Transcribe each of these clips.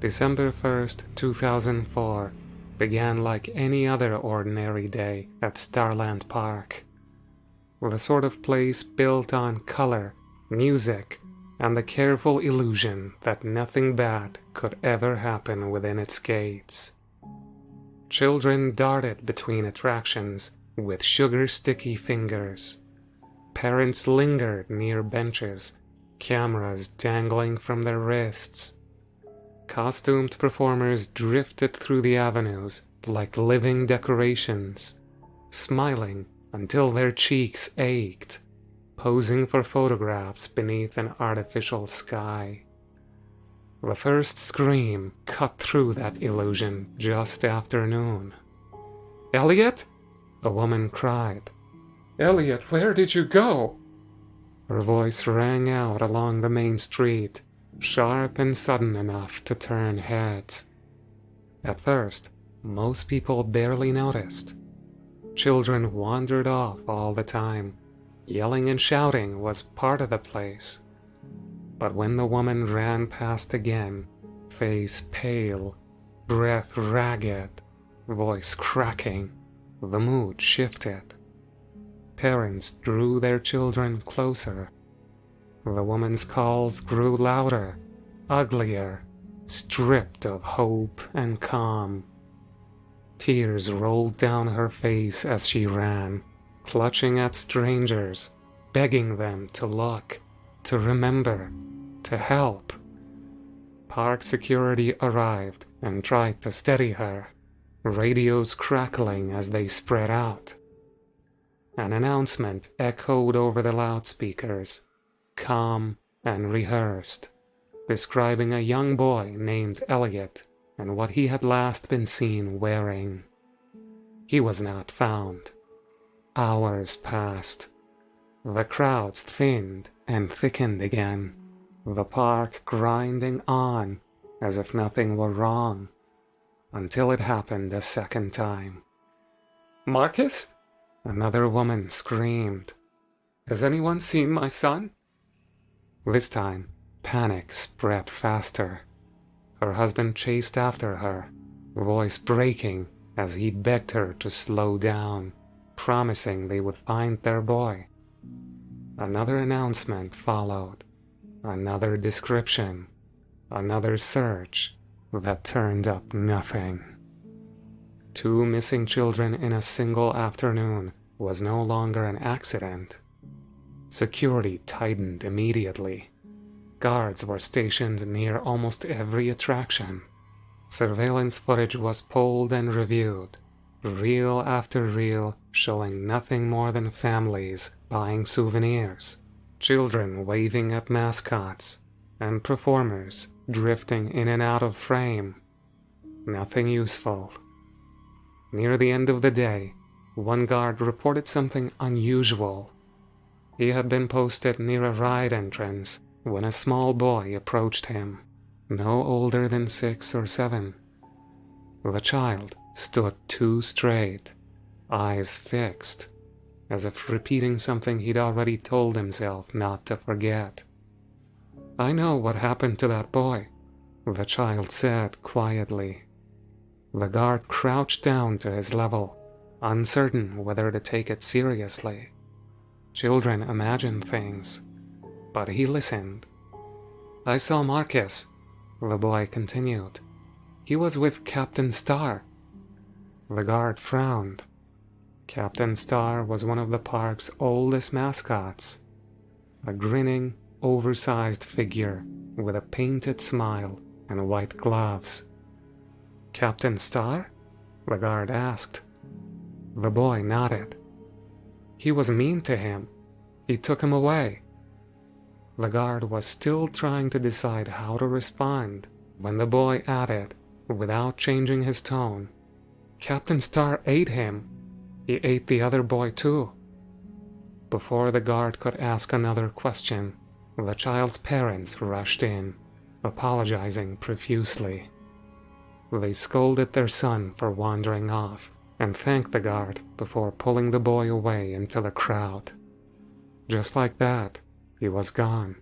December 1st, 2004 began like any other ordinary day at Starland Park. The sort of place built on color, music, and the careful illusion that nothing bad could ever happen within its gates. Children darted between attractions with sugar-sticky fingers. Parents lingered near benches, cameras dangling from their wrists. Costumed performers drifted through the avenues like living decorations, smiling until their cheeks ached, posing for photographs beneath an artificial sky. The first scream cut through that illusion just after noon. "Elliot?" a woman cried. "Elliot, where did you go?" Her voice rang out along the main street, sharp and sudden enough to turn heads. At first, most people barely noticed. Children wandered off all the time. Yelling and shouting was part of the place. But when the woman ran past again, face pale, breath ragged, voice cracking, the mood shifted. Parents drew their children closer. The woman's calls grew louder, uglier, stripped of hope and calm. Tears rolled down her face as she ran, clutching at strangers, begging them to look, to remember, to help. Park security arrived and tried to steady her, radios crackling as they spread out. An announcement echoed over the loudspeakers, calm and rehearsed, describing a young boy named Elliot and what he had last been seen wearing. He was not found. Hours passed. The crowds thinned and thickened again, the park grinding on as if nothing were wrong, until it happened a second time. "Marcus?" another woman screamed. "Has anyone seen my son?" This time, panic spread faster. Her husband chased after her, voice breaking as he begged her to slow down, promising they would find their boy. Another announcement followed, another description, another search that turned up nothing. 2 missing children in a single afternoon was no longer an accident. Security tightened immediately. Guards were stationed near almost every attraction. Surveillance footage was pulled and reviewed, reel after reel showing nothing more than families buying souvenirs, children waving at mascots, and performers drifting in and out of frame. Nothing useful. Near the end of the day, one guard reported something unusual. He had been posted near a ride entrance when a small boy approached him, no older than 6 or 7. The child stood too straight, eyes fixed, as if repeating something he'd already told himself not to forget. "I know what happened to that boy," the child said quietly. The guard crouched down to his level, uncertain whether to take it seriously. Children imagine things, but he listened. "I saw Marcus," the boy continued. "He was with Captain Star." The guard frowned. Captain Star was one of the park's oldest mascots, a grinning, oversized figure with a painted smile and white gloves. "Captain Star?" the guard asked. The boy nodded. "He was mean to him. He took him away." The guard was still trying to decide how to respond when the boy added, without changing his tone, "Captain Star ate him. He ate the other boy too." Before the guard could ask another question, the child's parents rushed in, apologizing profusely. They scolded their son for wandering off and thanked the guard before pulling the boy away into the crowd. Just like that, he was gone.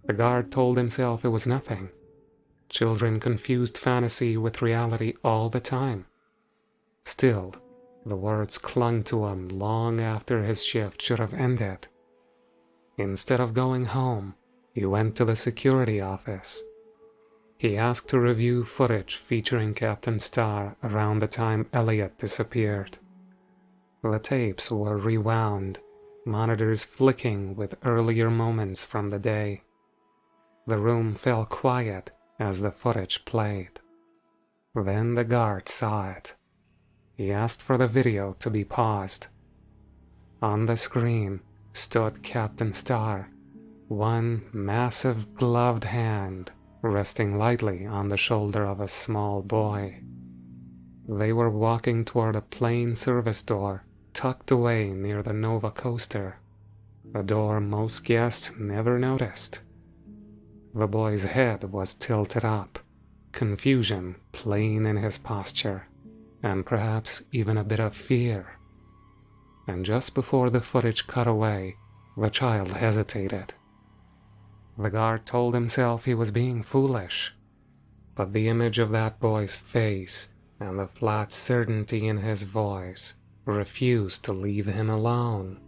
The guard told himself it was nothing. Children confused fantasy with reality all the time. Still, the words clung to him long after his shift should have ended. Instead of going home, he went to the security office. He asked to review footage featuring Captain Star around the time Elliot disappeared. The tapes were rewound, monitors flicking with earlier moments from the day. The room fell quiet as the footage played. Then the guard saw it. He asked for the video to be paused. On the screen stood Captain Star, one massive gloved hand resting lightly on the shoulder of a small boy. They were walking toward a plain service door tucked away near the Nova coaster, a door most guests never noticed. The boy's head was tilted up, confusion plain in his posture, and perhaps even a bit of fear. And just before the footage cut away, the child hesitated. The guard told himself he was being foolish, but the image of that boy's face and the flat certainty in his voice refused to leave him alone.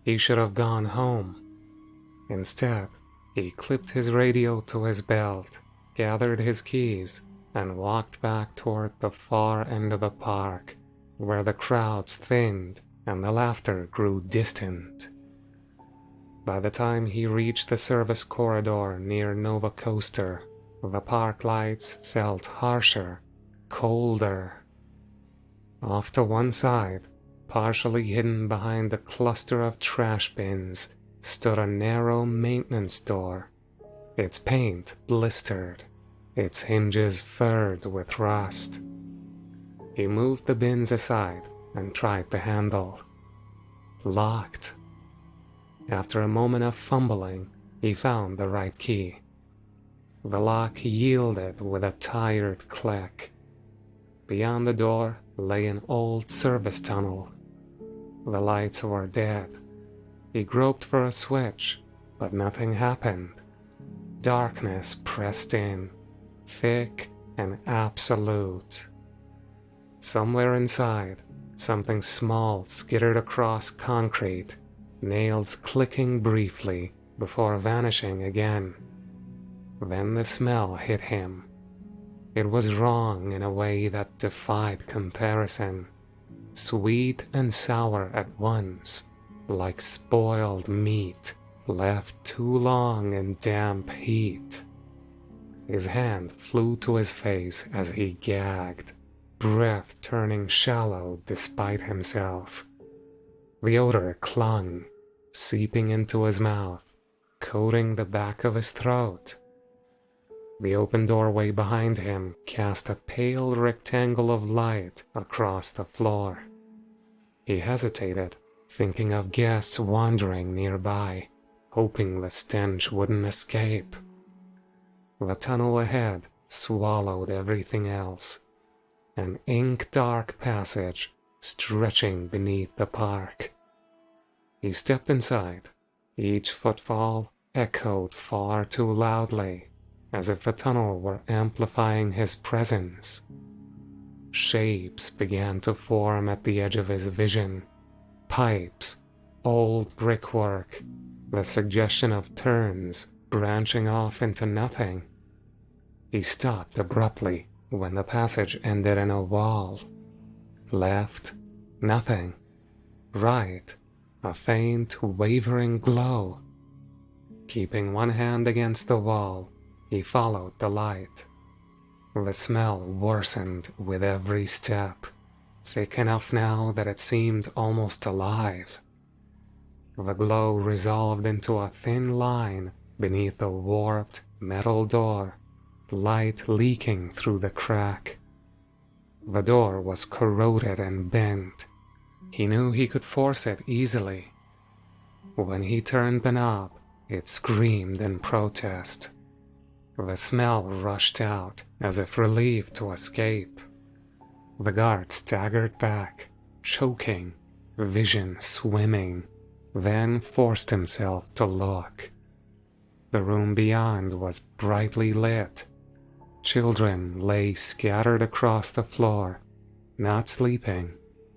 He should have gone home. Instead, he clipped his radio to his belt, gathered his keys, and walked back toward the far end of the park, where the crowds thinned and the laughter grew distant. By the time he reached the service corridor near Nova Coaster, the park lights felt harsher, colder. Off to one side, partially hidden behind a cluster of trash bins, stood a narrow maintenance door, its paint blistered, its hinges furred with rust. He moved the bins aside and tried the handle. Locked. After a moment of fumbling, he found the right key. The lock yielded with a tired click. Beyond the door lay an old service tunnel. The lights were dead. He groped for a switch, but nothing happened. Darkness pressed in, thick and absolute. Somewhere inside, something small skittered across concrete, nails clicking briefly before vanishing again. Then the smell hit him. It was wrong in a way that defied comparison. Sweet and sour at once, like spoiled meat left too long in damp heat. His hand flew to his face as he gagged, breath turning shallow despite himself. The odor clung, seeping into his mouth, coating the back of his throat. The open doorway behind him cast a pale rectangle of light across the floor. He hesitated, thinking of guests wandering nearby, hoping the stench wouldn't escape. The tunnel ahead swallowed everything else, an ink-dark passage stretching beneath the park. He stepped inside. Each footfall echoed far too loudly, as if the tunnel were amplifying his presence. Shapes began to form at the edge of his vision. Pipes, old brickwork, the suggestion of turns branching off into nothing. He stopped abruptly when the passage ended in a wall. Left, nothing. Right, a faint, wavering glow. Keeping one hand against the wall, he followed the light. The smell worsened with every step, thick enough now that it seemed almost alive. The glow resolved into a thin line beneath a warped metal door, light leaking through the crack. The door was corroded and bent. He knew he could force it easily. When he turned the knob, it screamed in protest. The smell rushed out, as if relieved to escape. The guard staggered back, choking, vision swimming, then forced himself to look. The room beyond was brightly lit, Children lay scattered across the floor, not sleeping,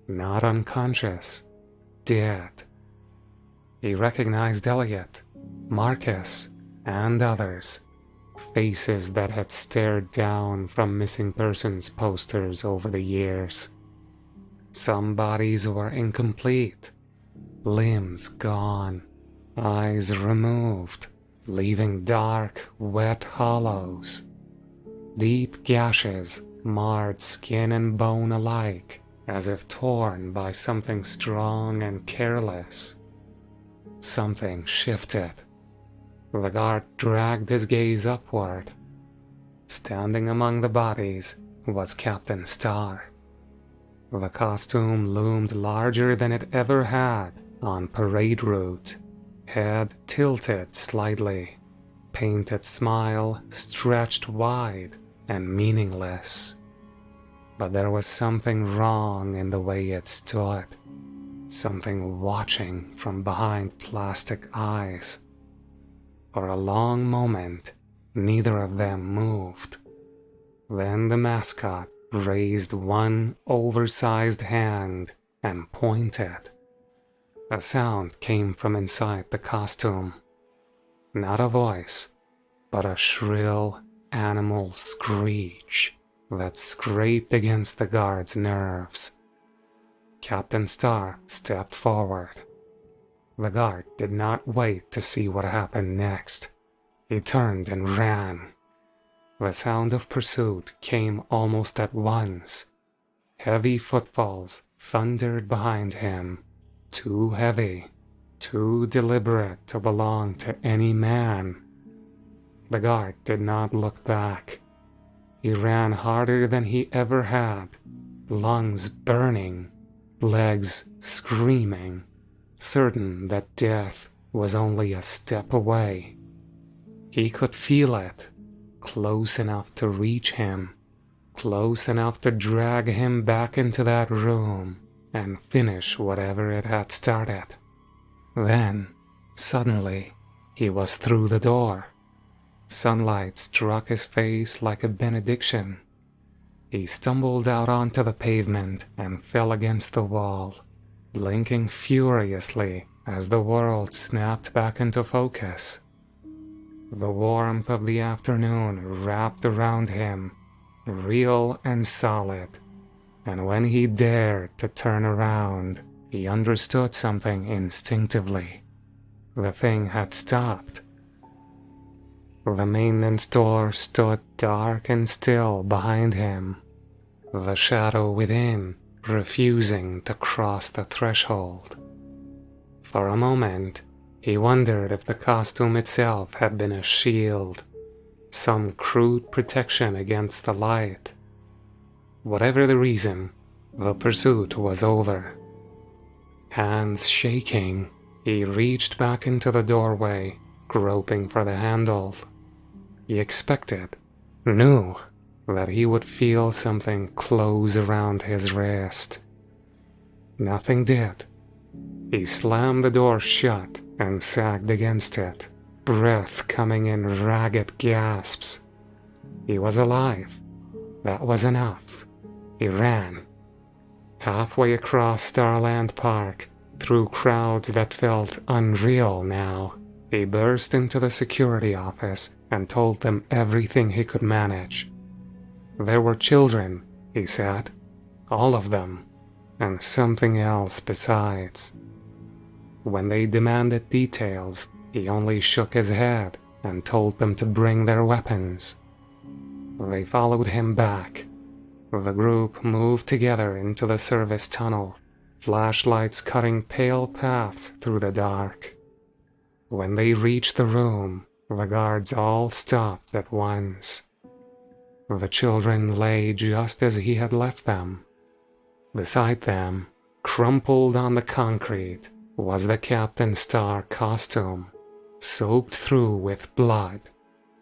not unconscious, dead. He recognized Elliot, Marcus, and others, faces that had stared down from missing persons posters over the years. Some bodies were incomplete, limbs gone, eyes removed, leaving dark, wet hollows. Deep gashes marred skin and bone alike, as if torn by something strong and careless. Something shifted. The guard dragged his gaze upward. Standing among the bodies was Captain Starr. The costume loomed larger than it ever had on parade route, head tilted slightly, painted smile stretched wide and meaningless. But there was something wrong in the way it stood, something watching from behind plastic eyes. For a long moment, neither of them moved. Then the mascot raised one oversized hand and pointed. A sound came from inside the costume. Not a voice, but a shrill animal screech that scraped against the guard's nerves. Captain Starr stepped forward. The guard did not wait to see what happened next. He turned and ran. The sound of pursuit came almost at once. Heavy footfalls thundered behind him, too heavy, too deliberate to belong to any man. The guard did not look back. He ran harder than he ever had, lungs burning, legs screaming, certain that death was only a step away. He could feel it, close enough to reach him, close enough to drag him back into that room and finish whatever it had started. Then, suddenly, he was through the door. Sunlight struck his face like a benediction. He stumbled out onto the pavement and fell against the wall, blinking furiously as the world snapped back into focus. The warmth of the afternoon wrapped around him, real and solid, and when he dared to turn around, he understood something instinctively. The thing had stopped. The maintenance door stood dark and still behind him, the shadow within refusing to cross the threshold. For a moment, he wondered if the costume itself had been a shield, some crude protection against the light. Whatever the reason, the pursuit was over. Hands shaking, he reached back into the doorway, groping for the handle. He expected, knew, that he would feel something close around his wrist. Nothing did. He slammed the door shut and sagged against it, breath coming in ragged gasps. He was alive. That was enough. He ran. Halfway across Starland Park, through crowds that felt unreal now, he burst into the security office and told them everything he could manage. There were children, he said, all of them, and something else besides. When they demanded details, he only shook his head and told them to bring their weapons. They followed him back. The group moved together into the service tunnel, flashlights cutting pale paths through the dark. When they reached the room, the guards all stopped at once. The children lay just as he had left them. Beside them, crumpled on the concrete, was the Captain Starr costume, soaked through with blood,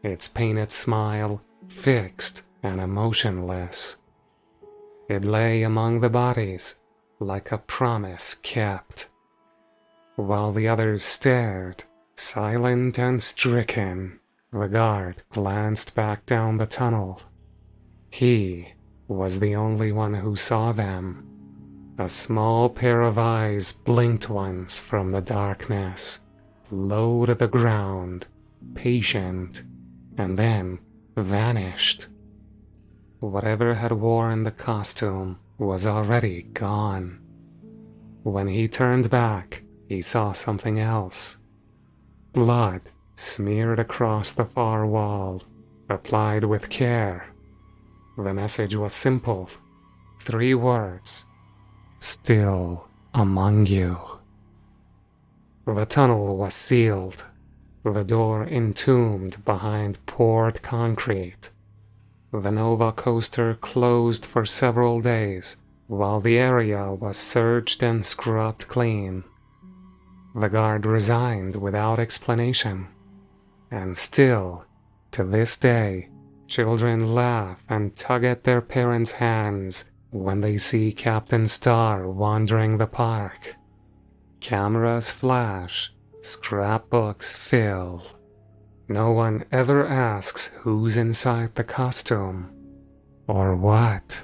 its painted smile fixed and emotionless. It lay among the bodies like a promise kept. While the others stared, silent and stricken, the guard glanced back down the tunnel He was the only one who saw them. A small pair of eyes blinked once from the darkness, low to the ground, patient, and then vanished. Whatever had worn the costume was already gone. When he turned back, he saw something else. Blood smeared across the far wall, applied with care. The message was simple. 3 words. Still among you. The tunnel was sealed, the door entombed behind poured concrete. The Nova coaster closed for several days, while the area was searched and scrubbed clean. The guard resigned without explanation, and still, to this day, children laugh and tug at their parents' hands when they see Captain Star wandering the park. Cameras flash, scrapbooks fill. No one ever asks who's inside the costume, or what.